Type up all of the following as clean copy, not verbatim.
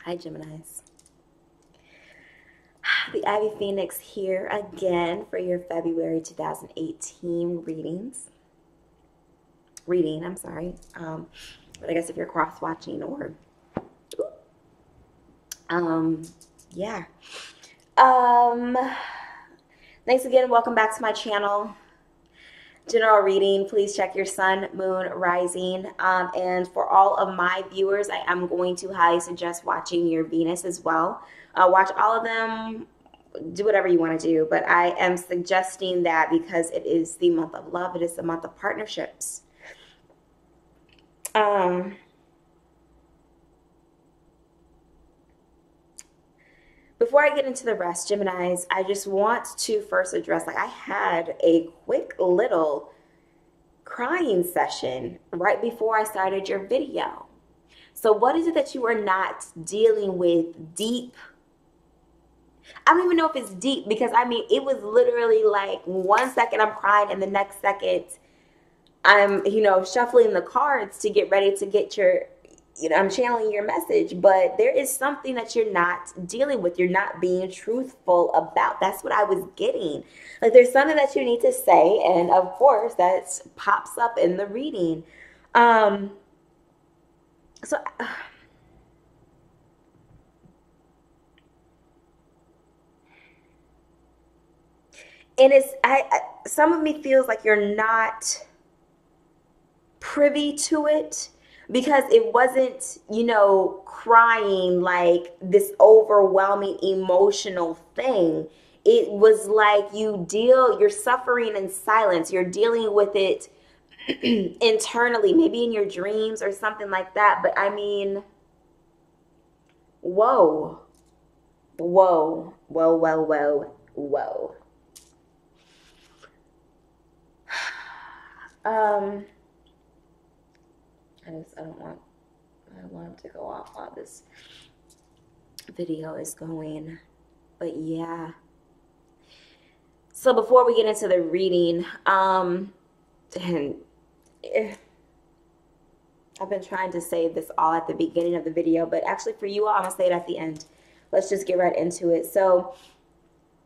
Hi, Geminis. The Ivy Phoenix here again for your February 2018 reading, I'm sorry. But I guess if you're cross-watching or, yeah. Thanks again. Welcome back to my channel. General reading, please check your sun, moon, rising. And for all of my viewers, I am going to highly suggest watching your Venus as well. Watch all of them, do whatever you want to do, but I am suggesting that because it is the month of love, it is the month of partnerships. Before I get into the rest, Geminis, I just want to first address, like, I had a quick little crying session right before I started your video. So what is it that you are not dealing with deep? I don't even know if it's deep, because I mean, it was literally like 1 second I'm crying and the next second I'm, shuffling the cards to get ready to get your, I'm channeling your message. But there is something that you're not dealing with. You're not being truthful about. That's what I was getting. Like, there's something that you need to say. And of course, that pops up in the reading. And it's, some of me feels like you're not privy to it, because it wasn't, crying like this overwhelming emotional thing. It was like you're suffering in silence. You're dealing with it internally, maybe in your dreams or something like that. But I mean, whoa, whoa, whoa, whoa, whoa, whoa. I don't want him to go off while this video is going, but yeah. So before we get into the reading, I've been trying to say this all at the beginning of the video, but actually for you all, I'm gonna say it at the end. Let's just get right into it. So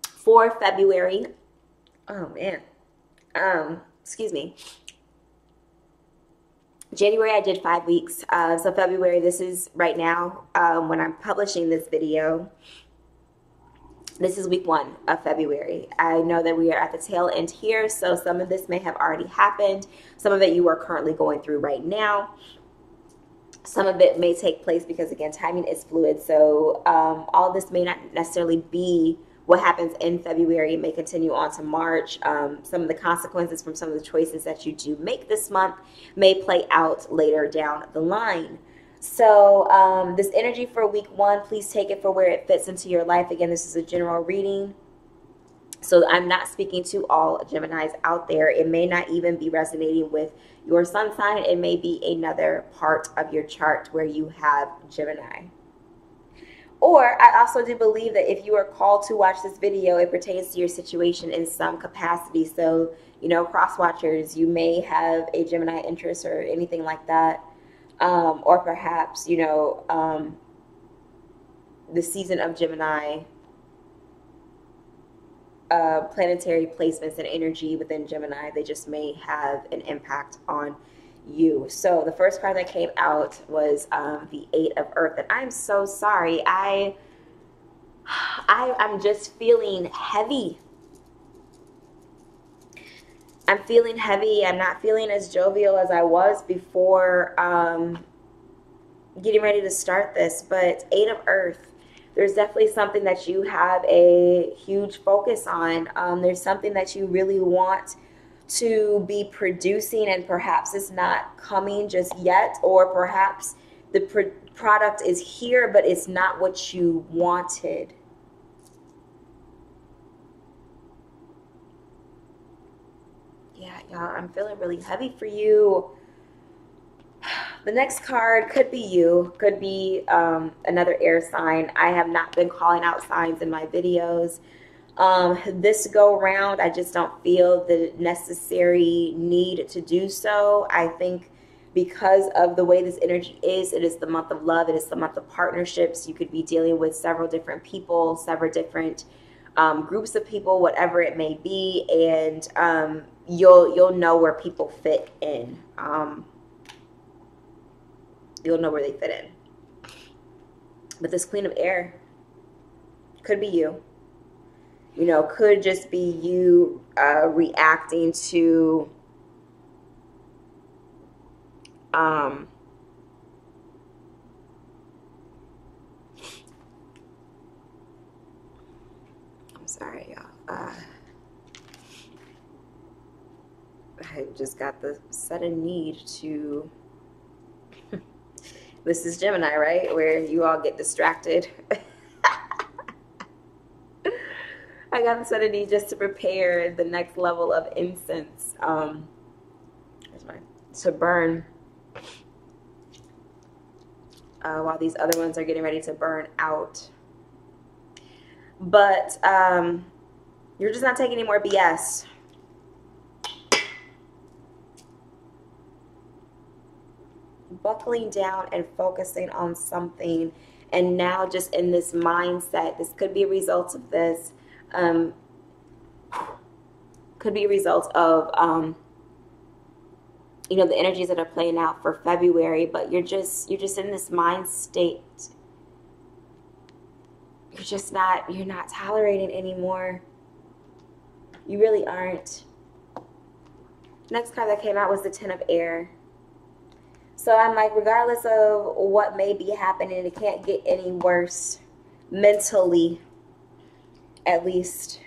for February, oh man, excuse me. January, I did 5 weeks. So February, this is right now, when I'm publishing this video, this is week 1 of February. I know that we are at the tail end here, so some of this may have already happened. Some of it you are currently going through right now. Some of it may take place because, again, timing is fluid. So all of this may not necessarily be what happens in February. It may continue on to March. Some of the consequences from some of the choices that you do make this month may play out later down the line. So this energy for week 1, please take it for where it fits into your life. Again, this is a general reading, so I'm not speaking to all Geminis out there. It may not even be resonating with your sun sign. It may be another part of your chart where you have Gemini. Or I also do believe that if you are called to watch this video, it pertains to your situation in some capacity. So, cross watchers, you may have a Gemini interest or anything like that. Or perhaps, the season of Gemini, planetary placements and energy within Gemini, they just may have an impact on you. So the first card that came out was the 8 of Earth, and I'm so sorry. I'm just feeling heavy. I'm feeling heavy. I'm not feeling as jovial as I was before getting ready to start this. But 8 of Earth, there's definitely something that you have a huge focus on. There's something that you really want to be producing, and perhaps it's not coming just yet, or perhaps the product is here but it's not what you wanted. Yeah, y'all, I'm feeling really heavy for you. The next card could be you, could be another air sign. I have not been calling out signs in my videos. This go round, I just don't feel the necessary need to do so. I think because of the way this energy is. It is the month of love. It is the month of partnerships. You could be dealing with several different people, several different groups of people, whatever it may be, and you'll know where people fit in. You'll know where they fit in. But this Queen of Air could be you. You know, could just be you reacting to I'm sorry, y'all. I just got the sudden need to. This is Gemini, right? Where you all get distracted. I got the sudden need just to prepare the next level of incense to burn while these other ones are getting ready to burn out. But you're just not taking any more BS. Buckling down and focusing on something, and now just in this mindset, this could be a result of this, could be a result of you know, the energies that are playing out for February, but you're just in this mind state. You're not tolerating anymore. You really aren't. Next card that came out was the Ten of Air. So I'm like, regardless of what may be happening, it can't get any worse mentally, at least.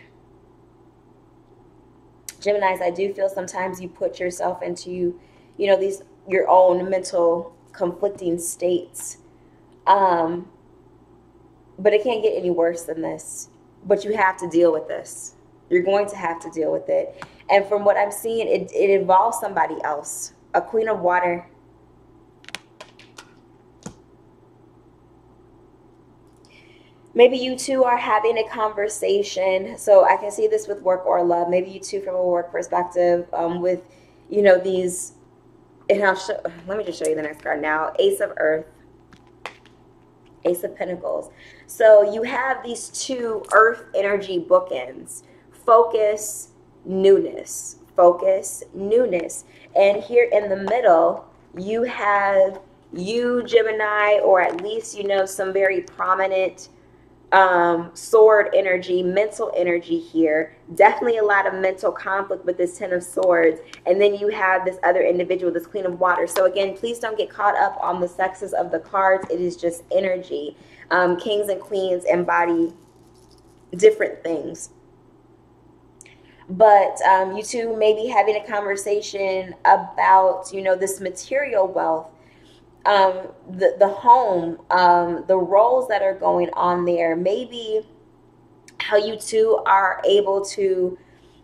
Geminis, I do feel sometimes you put yourself into, you know, these your own mental conflicting states. But it can't get any worse than this. But you have to deal with this. You're going to have to deal with it. And from what I'm seeing, it involves somebody else. A Queen of Water. Maybe you two are having a conversation. So I can see this with work or love. Maybe you two from a work perspective with, you know, these. And let me just show you the next card now. Ace of Earth. Ace of Pentacles. So you have these two earth energy bookends. Focus, newness. Focus, newness. And here in the middle, you have you, Gemini, or at least, you know, some very prominent sword energy, mental energy here. Definitely a lot of mental conflict with this Ten of Swords. And then you have this other individual, this Queen of Water. So again, please don't get caught up on the sexes of the cards. It is just energy. Kings and queens embody different things. But you two may be having a conversation about, you know, this material wealth. The home, the roles that are going on there, maybe how you two are able to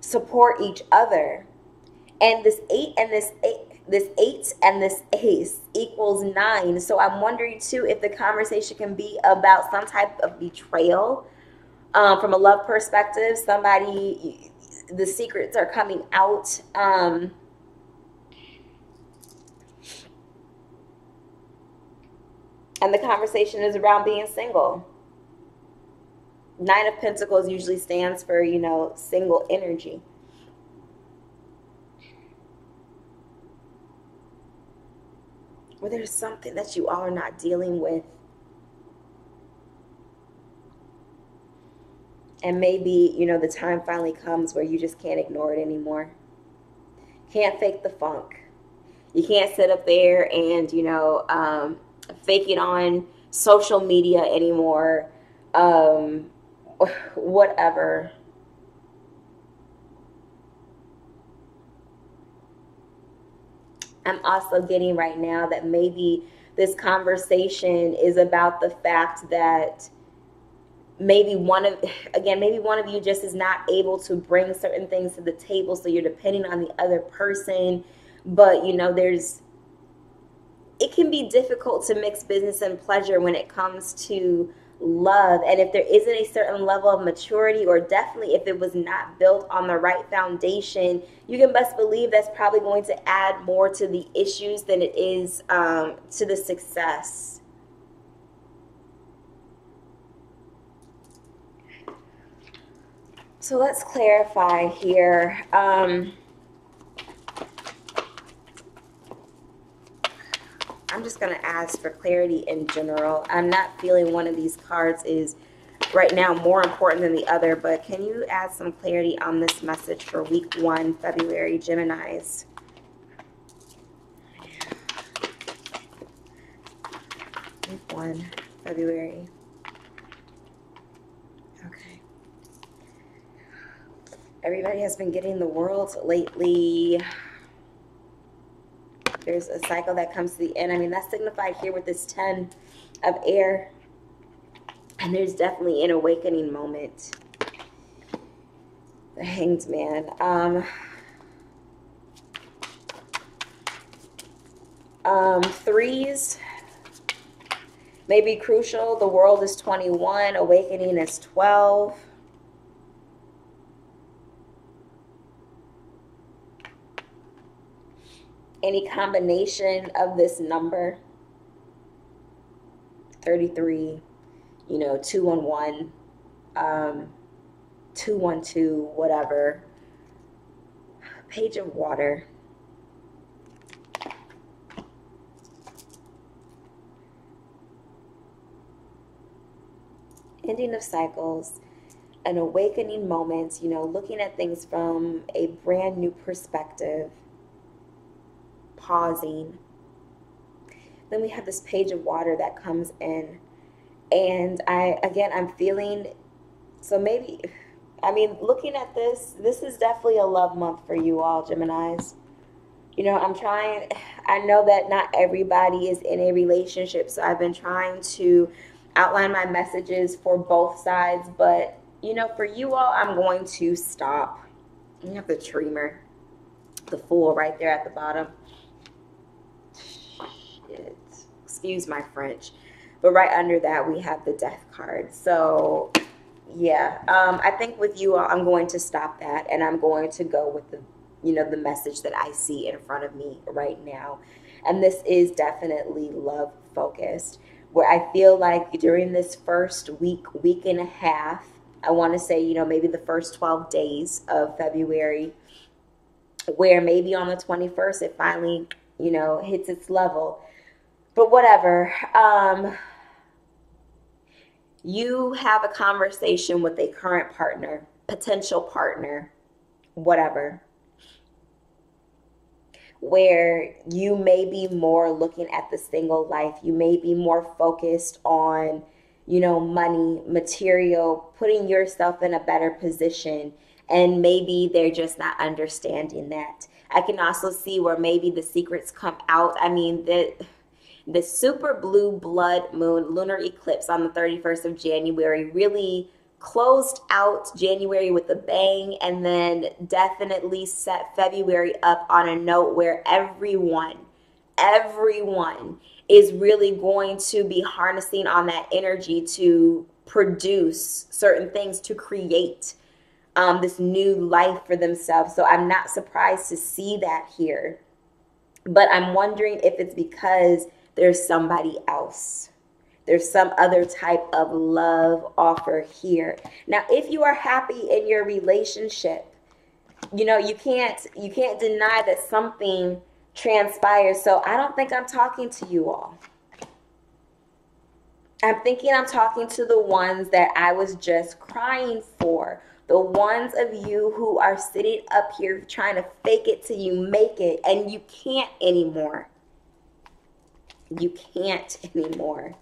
support each other. And this 8 and this 8 and this ace equals 9. So I'm wondering too if the conversation can be about some type of betrayal from a love perspective. Somebody, the secrets are coming out. And the conversation is around being single. 9 of Pentacles usually stands for, you know, single energy. Where there's something that you all are not dealing with. And maybe, you know, the time finally comes where you just can't ignore it anymore. Can't fake the funk. You can't sit up there and, you know, fake it on social media anymore. Whatever. I'm also getting right now that maybe this conversation is about the fact that maybe one of you just is not able to bring certain things to the table, so you're depending on the other person. But, you know, it can be difficult to mix business and pleasure when it comes to love. And if there isn't a certain level of maturity, or definitely if it was not built on the right foundation, you can best believe that's probably going to add more to the issues than it is to the success. So let's clarify here. I'm just going to ask for clarity in general. I'm not feeling one of these cards is right now more important than the other, but can you add some clarity on this message for week 1, February, Geminis? Week 1, February. Okay. Everybody has been getting the World lately. There's a cycle that comes to the end. I mean, that's signified here with this 10 of air. And there's definitely an awakening moment. The Hanged Man. Threes may be crucial. The World is 21. Awakening is 12. Any combination of this number, 33, you know, 211, 212, whatever. Page of Water. Ending of cycles, an awakening moment, you know, looking at things from a brand new perspective. Pausing. Then we have this Page of Water that comes in, and I'm feeling, so maybe, I mean, looking at this is definitely a love month for you all, Geminis. You know, I know that not everybody is in a relationship, so I've been trying to outline my messages for both sides, but, you know, for you all, I'm going to stop. You have the Dreamer, the Fool right there at the bottom. Excuse my French, but right under that we have the Death card. So yeah, I think with you all, I'm going to stop that, and I'm going to go with the, you know, the message that I see in front of me right now. And this is definitely love focused, where I feel like during this first week and a half, I want to say, you know, maybe the first 12 days of February, where maybe on the 21st it finally, you know, hits its level. But whatever, you have a conversation with a current partner, potential partner, whatever, where you may be more looking at the single life. You may be more focused on, you know, money, material, putting yourself in a better position. And maybe they're just not understanding that. I can also see where maybe the secrets come out. I mean, the super blue blood moon lunar eclipse on the 31st of January really closed out January with a bang, and then definitely set February up on a note where everyone is really going to be harnessing on that energy to produce certain things, to create this new life for themselves. So I'm not surprised to see that here, but I'm wondering if it's because there's somebody else. There's some other type of love offer here. Now, if you are happy in your relationship, you know, you can't deny that something transpires. So I don't think I'm talking to you all. I'm thinking I'm talking to the ones that I was just crying for. The ones of you who are sitting up here trying to fake it till you make it, and you can't anymore. You can't anymore.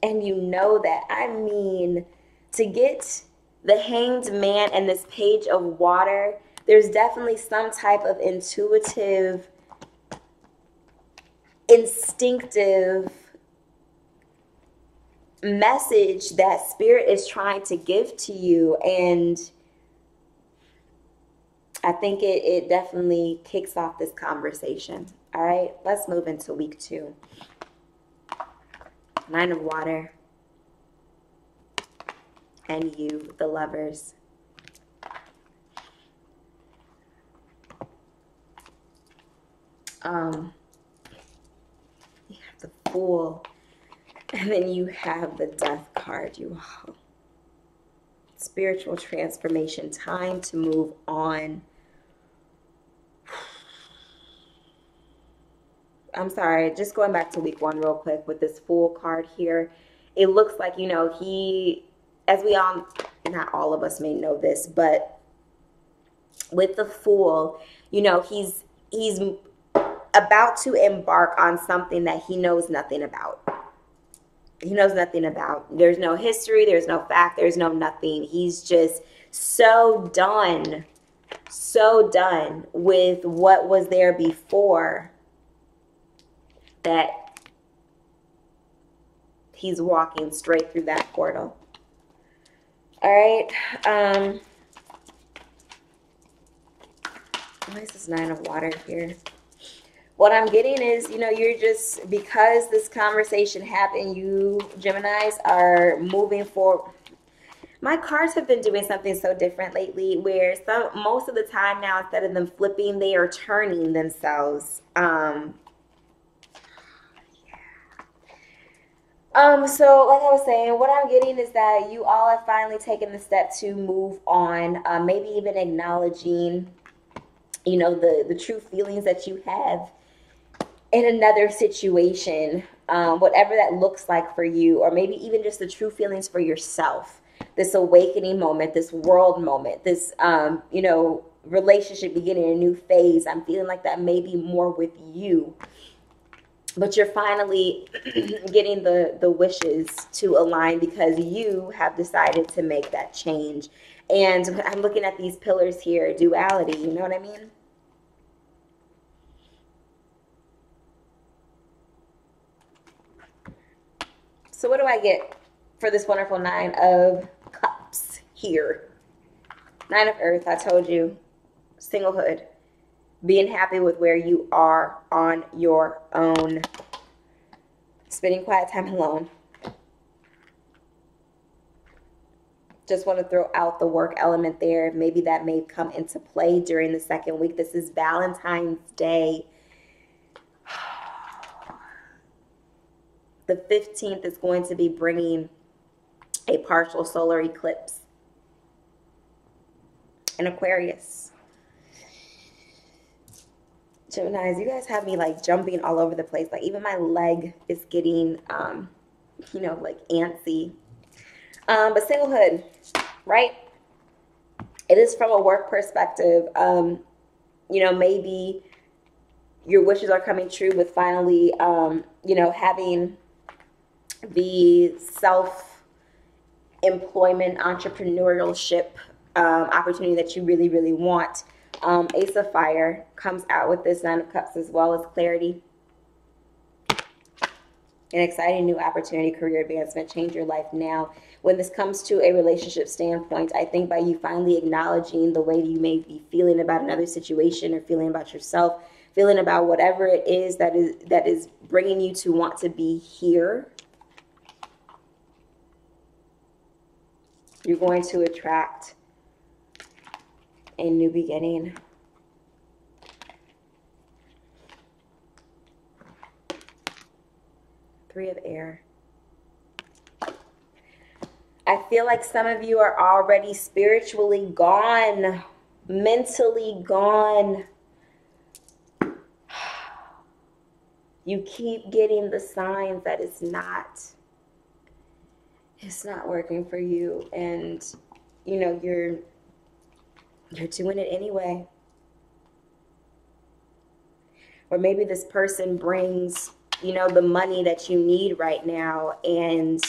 And you know that. I mean, to get the Hanged Man and this Page of Water, there's definitely some type of intuitive, instinctive message that Spirit is trying to give to you. And I think it definitely kicks off this conversation. All right, let's move into week 2. 9 of water. And you, the lovers. You have the Fool. And then you have the Death card, you all. Spiritual transformation. Time to move on. I'm sorry, just going back to week 1 real quick with this Fool card here. It looks like, you know, he, as we all, not all of us may know this, but with the Fool, you know, he's about to embark on something that he knows nothing about. He knows nothing about. There's no history, there's no fact, there's no nothing. He's just so done with what was there before that he's walking straight through that portal. All right. Why is this 9 of water here? What I'm getting is, you know, you're just, because this conversation happened, you Geminis are moving forward. My cards have been doing something so different lately, where most of the time now, instead of them flipping, they are turning themselves. So like I was saying, what I'm getting is that you all have finally taken the step to move on, maybe even acknowledging, you know, the true feelings that you have in another situation, whatever that looks like for you, or maybe even just the true feelings for yourself. This awakening moment, this world moment, this, you know, relationship beginning a new phase. I'm feeling like that may be more with you. But you're finally getting the wishes to align because you have decided to make that change. And I'm looking at these pillars here, duality, you know what I mean? So what do I get for this wonderful 9 of Cups here? 9 of Earth, I told you, singlehood. Being happy with where you are on your own. Spending quiet time alone. Just want to throw out the work element there. Maybe that may come into play during the second week. This is Valentine's Day. The 15th is going to be bringing a partial solar eclipse in Aquarius. Geminis, you guys have me like jumping all over the place. Like even my leg is getting, you know, like antsy. But singlehood, right? It is from a work perspective. You know, maybe your wishes are coming true with finally, you know, having the self-employment, entrepreneurship opportunity that you really, really want. Ace of Fire comes out with this 9 of Cups as well as clarity. An exciting new opportunity, career advancement, change your life now. When this comes to a relationship standpoint, I think by you finally acknowledging the way you may be feeling about another situation or feeling about yourself, feeling about whatever it is that is bringing you to want to be here, you're going to attract a new beginning. Three of Air. I feel like some of you are already spiritually gone, mentally gone. You keep getting the signs that it's not working for you, and you know you're doing it anyway. Or maybe this person brings, you know, the money that you need right now, and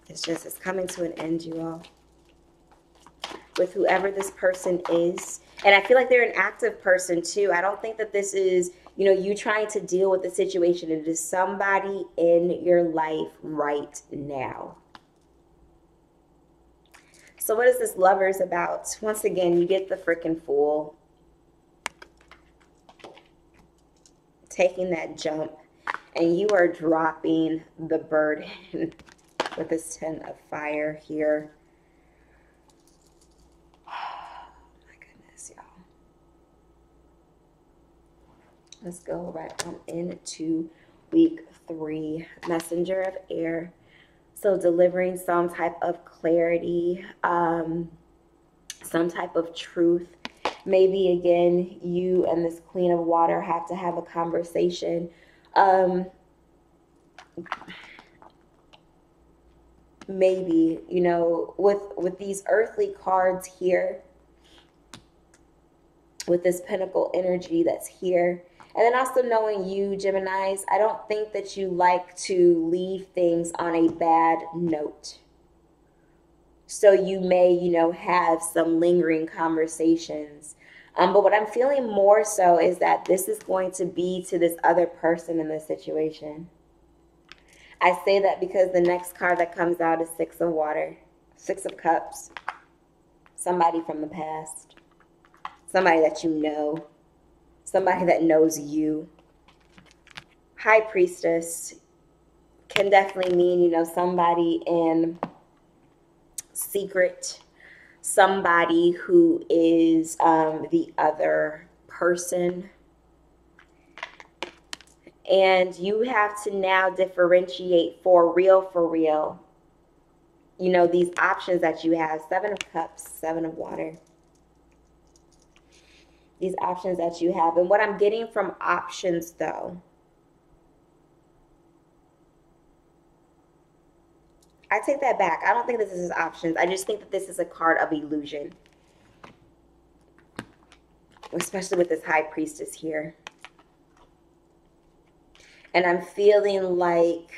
it's coming to an end, you all. With whoever this person is. And I feel like they're an active person too. I don't think that this is, you know, you trying to deal with the situation. It is somebody in your life right now. So what is this Lovers about? Once again, you get the freaking Fool. Taking that jump. And you are dropping the burden with this 10 of fire here. My goodness, y'all. Let's go right on into week 3. Messenger of air. So delivering some type of clarity, some type of truth. Maybe, again, you and this Queen of Water have to have a conversation. Maybe, you know, with these earthly cards here, with this Pentacle energy that's here, and then also knowing you, Geminis, I don't think that you like to leave things on a bad note. So you may, you know, have some lingering conversations. But what I'm feeling more so is that this is going to be to this other person in this situation. I say that because the next card that comes out is 6 of Water, 6 of Cups. Somebody from the past. Somebody that you know. Somebody that knows you. High Priestess can definitely mean, you know, somebody in secret. Somebody who is the other person. And you have to now differentiate for real, you know, these options that you have. 7 of Cups, 7 of Water. These options that you have. And what I'm getting from options, though, I take that back. I don't think this is options. I just think that this is a card of illusion. Especially with this High Priestess here. And I'm feeling like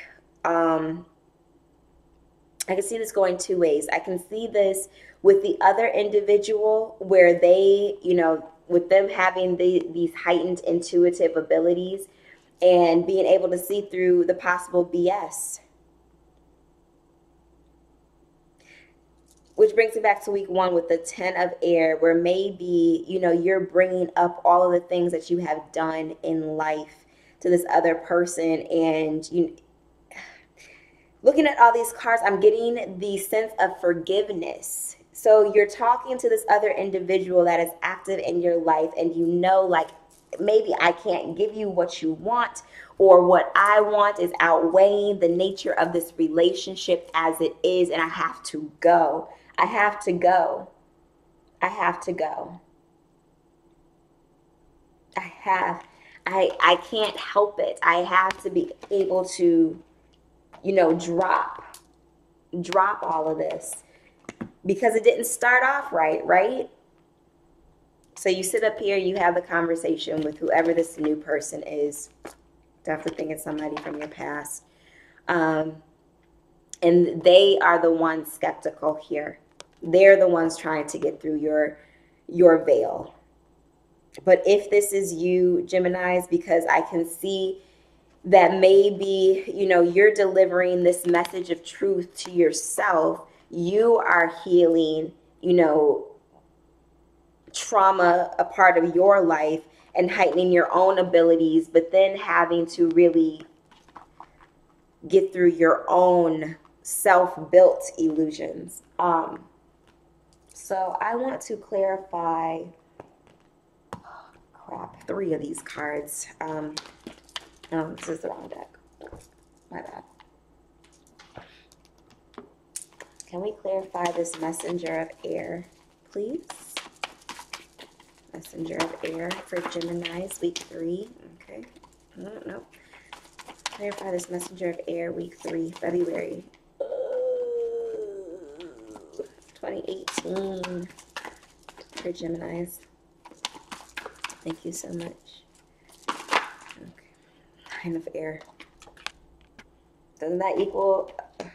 I can see this going 2 ways. I can see this with the other individual where they, you know, with them having these heightened intuitive abilities and being able to see through the possible BS. Which brings me back to week 1 with the 10 of air, where maybe, you know, you're bringing up all of the things that you have done in life to this other person. And you, looking at all these cards, I'm getting the sense of forgiveness. So you're talking to this other individual that is active in your life, and you know, like, maybe I can't give you what you want, or what I want is outweighing the nature of this relationship as it is, and I have to go. I have to go. I have to go. I can't help it. I have to be able to, you know, drop all of this. Because it didn't start off right? So you sit up here, you have the conversation with whoever this new person is. Definitely think it's somebody from your past. And they are the ones skeptical here. They're the ones trying to get through your veil. But if this is you, Geminis, because I can see that maybe, you know, you're delivering this message of truth to yourself. You are healing, you know, trauma, a part of your life, and heightening your own abilities, but then having to really get through your own self-built illusions. So I want to clarify, 3 of these cards. Oh, this is the wrong deck. My bad. Can we clarify this messenger of air, please? Messenger of air for Geminis, week 3. Okay. Nope. Clarify this messenger of air, week 3, February 2018 for Geminis. Thank you so much. Okay. 9 of air. Doesn't that equal... Oh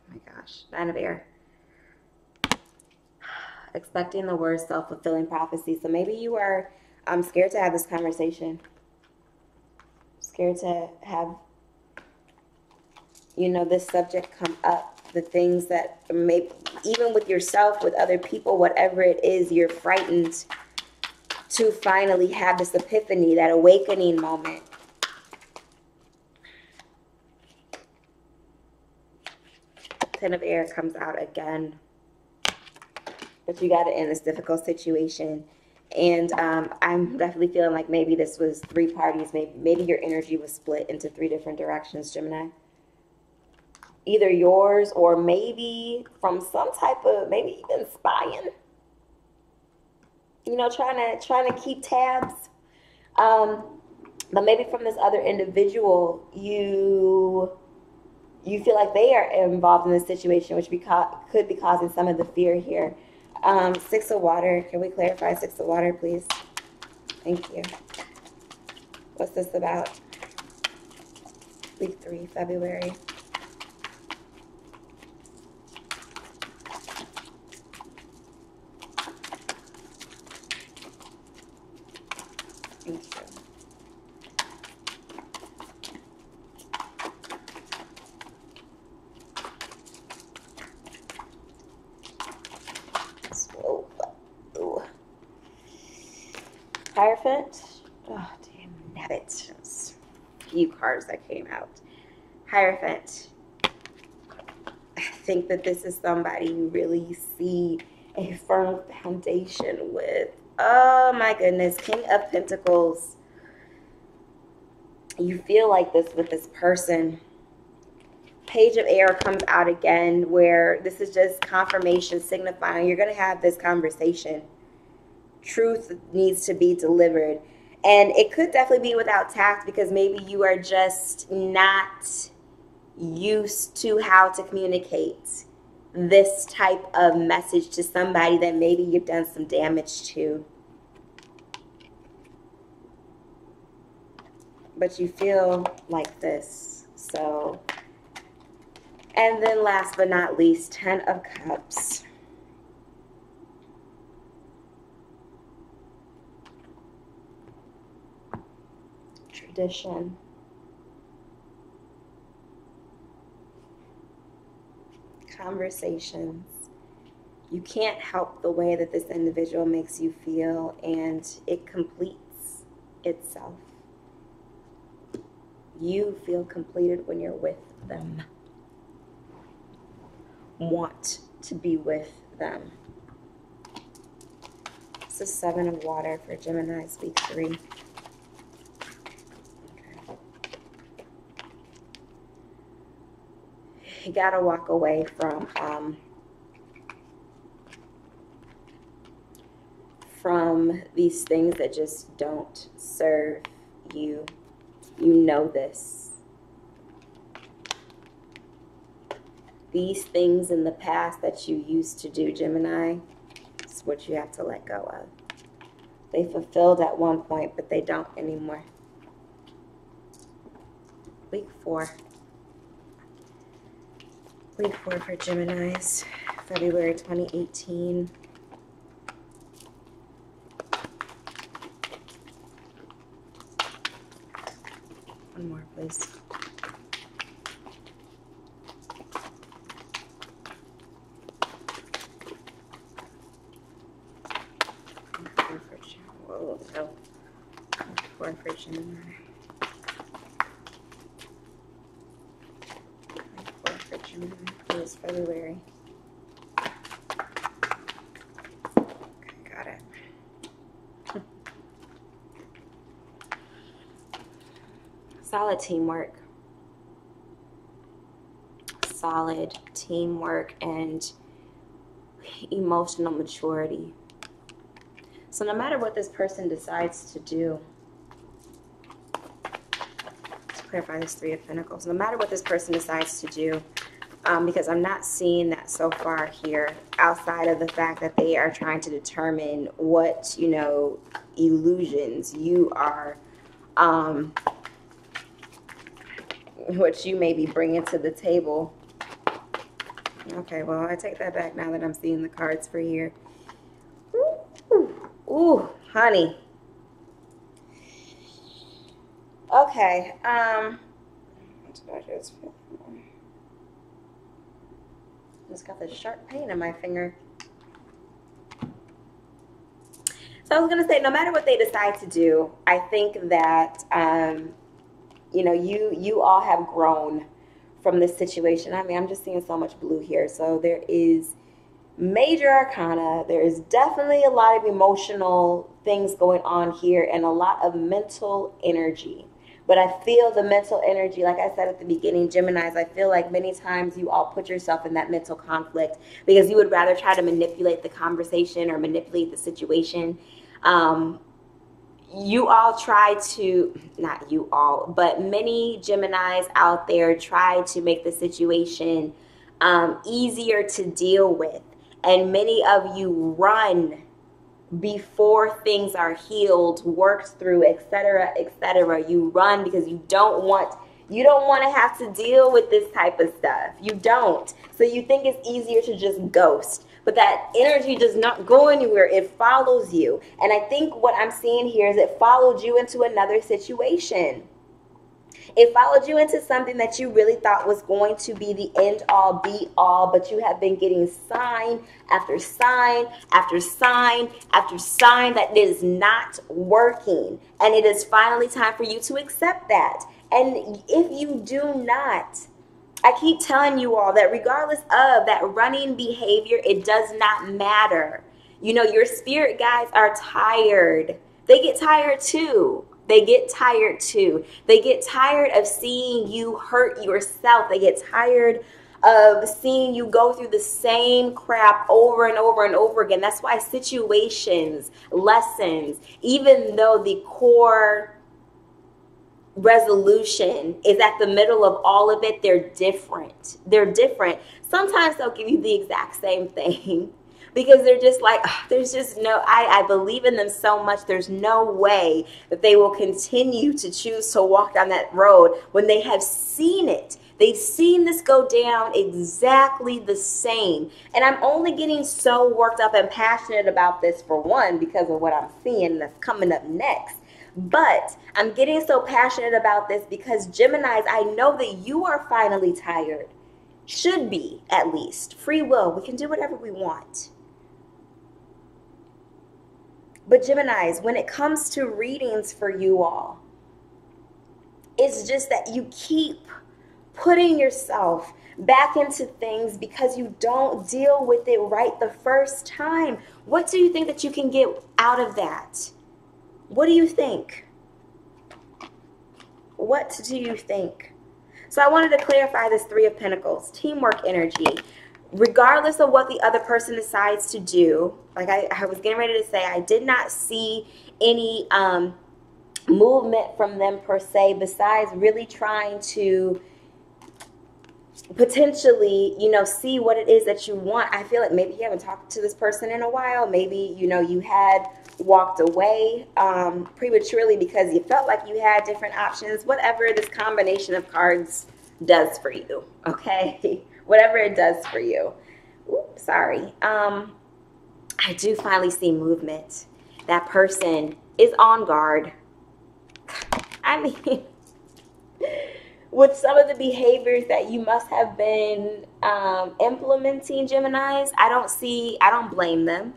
my gosh. 9 of air. Expecting the worst, self-fulfilling prophecy. So maybe you are scared to have this conversation. Scared to have, you know, this subject come up. the things that maybe, even with yourself, with other people, whatever it is, you're frightened to finally have this epiphany, that awakening moment. Ten of Air comes out again. But you got to end this difficult situation. And I'm definitely feeling like maybe this was three parties. Maybe your energy was split into three different directions, Gemini. Either yours or maybe from some type of, maybe even spying. You know, trying to keep tabs. But maybe from this other individual, you feel like they are involved in this situation, which could be causing some of the fear here. Six of Water. Can we clarify Six of Water, please? Thank you. What's this about? Week 3, February. Thank you. Hierophant. Oh, damn nabbit. There's a few cards that came out. Hierophant. I think that this is somebody you really see a firm foundation with. Oh my goodness. King of Pentacles. You feel like this with this person. Page of Air comes out again, where this is just confirmation signifying you're going to have this conversation. Truth needs to be delivered. And it could definitely be without tact, because maybe you are just not used to how to communicate this type of message to somebody that maybe you've done some damage to. But you feel like this. So, and then last but not least, Ten of Cups. Tradition. Conversations. You can't help the way that this individual makes you feel, and it completes itself. You feel completed when you're with them. Want to be with them. It's the Seven of Water for Gemini's week 3. You gotta walk away from these things that just don't serve you. You know this. These things in the past that you used to do, Gemini, is what you have to let go of. They fulfilled at one point, but they don't anymore. Week 4. Week 4 for Geminis, February 2018. One more, please. Whoa, no. 4 for Gemini. Please, February. Okay, got it. Solid teamwork. Solid teamwork and emotional maturity. So no matter what this person decides to do, to clarify this Three of Pentacles, no matter what this person decides to do, because I'm not seeing that so far here, outside of the fact that they are trying to determine what, you know, illusions you are, what you may be bringing to the table. Okay, well, I take that back now that I'm seeing the cards for here. Ooh, honey. Okay, Just got this sharp pain in my finger. So I was going to say, no matter what they decide to do, I think that, you know, you all have grown from this situation. I mean, I'm just seeing so much blue here. So there is major arcana. There is definitely a lot of emotional things going on here and a lot of mental energy. But I feel the mental energy, like I said at the beginning, Geminis, I feel like many times you all put yourself in that mental conflict because you would rather try to manipulate the conversation or manipulate the situation. You all try to, not you all, but many Geminis out there try to make the situation easier to deal with. And many of you run before things are healed, worked through, etc., etc. You run because you don't want to have to deal with this type of stuff. You don't. So you think it's easier to just ghost. But that energy does not go anywhere. It follows you. And I think what I'm seeing here is it followed you into another situation. It followed you into something that you really thought was going to be the end all be all, but you have been getting sign after sign after sign after sign that it is not working. And it is finally time for you to accept that. And if you do not, I keep telling you all that regardless of that running behavior, it does not matter. You know, your spirit guides are tired. They get tired too. They get tired too. They get tired of seeing you hurt yourself. They get tired of seeing you go through the same crap over and over and over again. That's why situations, lessons, even though the core resolution is at the middle of all of it, they're different. They're different. Sometimes they'll give you the exact same thing. Because they're just like, oh, there's just no, I believe in them so much. There's no way that they will continue to choose to walk down that road when they have seen it. They've seen this go down exactly the same. And I'm only getting so worked up and passionate about this, for one, because of what I'm seeing that's coming up next. But I'm getting so passionate about this because Geminis, I know that you are finally tired. Should be, at least. Free will. We can do whatever we want. But Geminis, when it comes to readings for you all, it's just that you keep putting yourself back into things because you don't deal with it right the first time. What do you think that you can get out of that? What do you think? What do you think? So I wanted to clarify this Three of Pentacles, teamwork energy. Regardless of what the other person decides to do, like I was getting ready to say, I did not see any movement from them per se, besides really trying to potentially, you know, see what it is that you want. I feel like maybe you haven't talked to this person in a while. Maybe, you know, you had walked away prematurely because you felt like you had different options. Whatever this combination of cards does for you, okay? Whatever it does for you. Oops, sorry. I do finally see movement. That person is on guard. I mean, with some of the behaviors that you must have been implementing, Geminis, I don't blame them.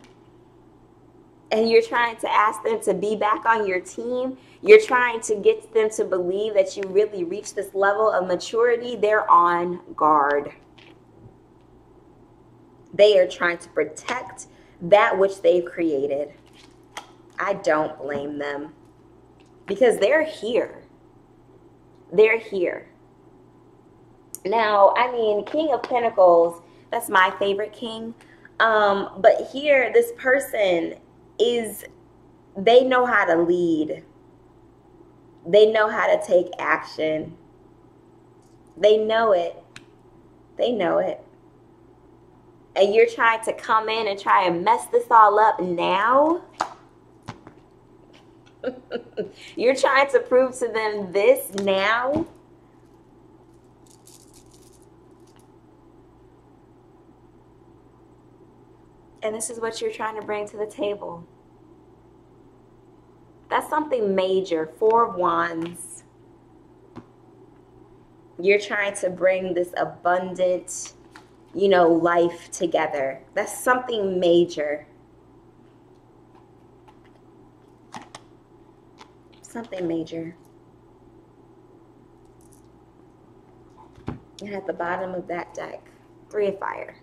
And you're trying to ask them to be back on your team. You're trying to get them to believe that you really reached this level of maturity. They're on guard. They are trying to protect that which they've created. I don't blame them because they're here. They're here. Now, I mean, King of Pentacles, that's my favorite king. But here, this person is, they know how to lead. They know how to take action. They know it. They know it. And you're trying to come in and try and mess this all up now. You're trying to prove to them this now. And this is what you're trying to bring to the table. That's something major. Four of Wands. You're trying to bring this abundant you know, life together. That's something major. Something major. And at the bottom of that deck, 3 of fire.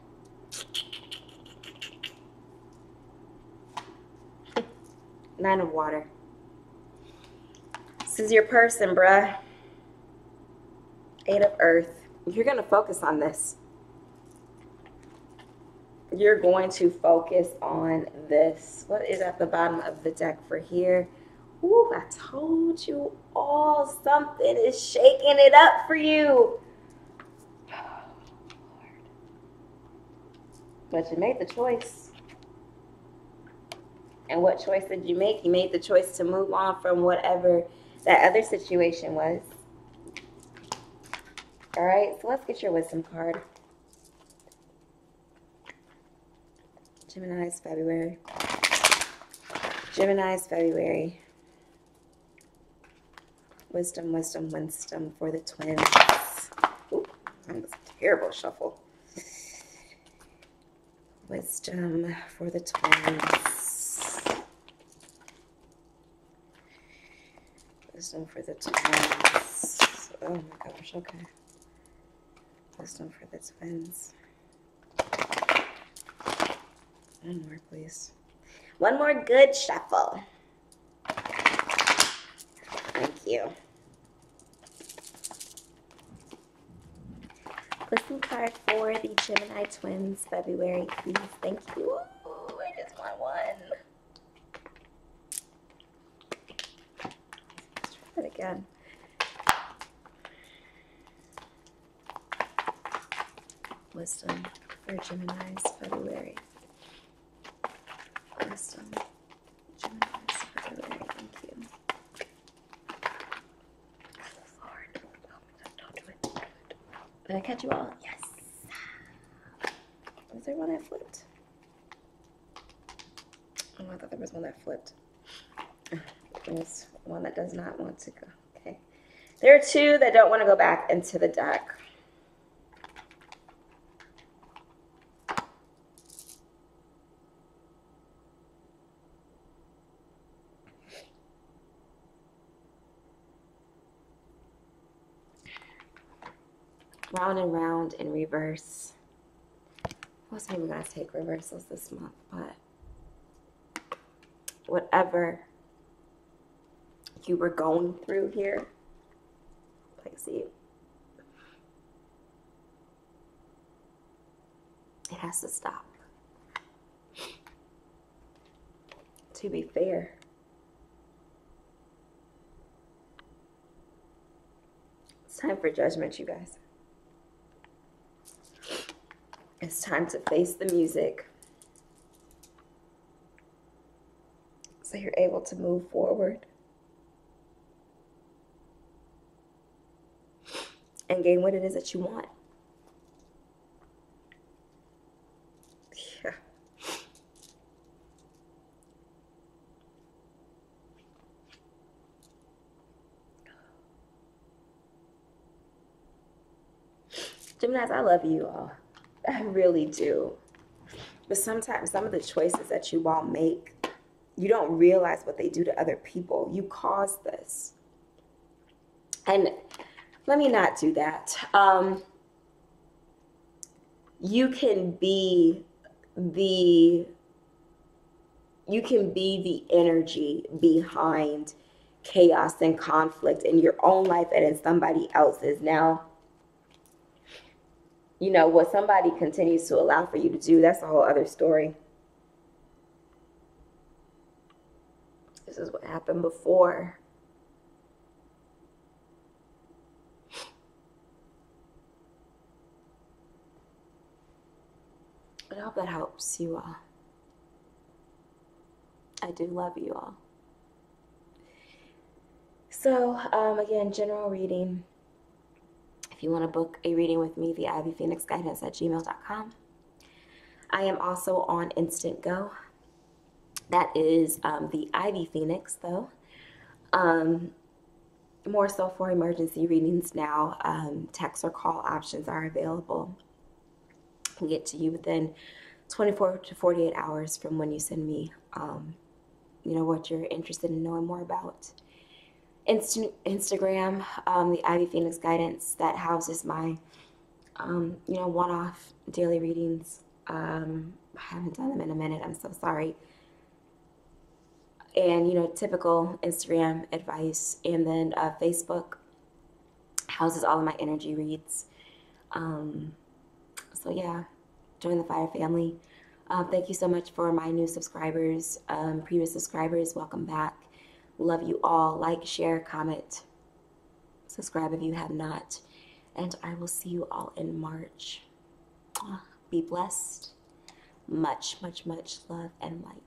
Nine of water. This is your person, bruh. 8 of earth. You're going to focus on this. You're going to focus on this. What is at the bottom of the deck for here? Ooh, I told you all, something is shaking it up for you. But you made the choice. And what choice did you make? You made the choice to move on from whatever that other situation was. All right, so let's get your wisdom card. Gemini's February. Gemini's February. Wisdom, wisdom, wisdom for the twins. Ooh, that was a terrible shuffle. Wisdom for the twins. Wisdom for the twins. Oh my gosh, okay. Wisdom for the twins. One more, please. One more good shuffle. Thank you. Wisdom card for the Gemini twins, February, please. Thank you. Ooh, I just want one. Let's try that again. Wisdom for Gemini's February. Wisdom, Gemini's February. Thank you. Lord, don't do it. Did I catch you all? Yes. Was there one that flipped? Oh, I thought there was one that flipped. There's one that does not want to go. Okay. There are 2 that don't want to go back into the deck. Round and round in reverse. I wasn't even going to take reversals this month, but whatever you were going through here, I see it has to stop. To be fair, it's time for judgment, you guys. It's time to face the music so you're able to move forward and gain what it is that you want. Yeah. Geminis, I love you all. I really do. But sometimes some of the choices that you all make, you don't realize what they do to other people. You cause this. And let me not do that. You can be the energy behind chaos and conflict in your own life and in somebody else's. Now, you know, what somebody continues to allow for you to do, that's a whole other story. This is what happened before. But I hope that helps you all. I do love you all. So, again, general reading. If you want to book a reading with me, the ivyphoenixguidance@gmail.com. I am also on Instant Go. That is the Ivy Phoenix, though. More so for emergency readings now. Text or call options are available. can get to you within 24 to 48 hours from when you send me, you know, what you're interested in knowing more about. Instagram, the Ivy Phoenix Guidance, that houses my, you know, one-off daily readings. I haven't done them in a minute. I'm so sorry. And, you know, typical Instagram advice. And then Facebook houses all of my energy reads. So yeah, join the Fire family. Thank you so much for my new subscribers, previous subscribers. Welcome back. Love you all. Like, share, comment, subscribe if you have not. And I will see you all in March. Be blessed. Much, much, much love and light.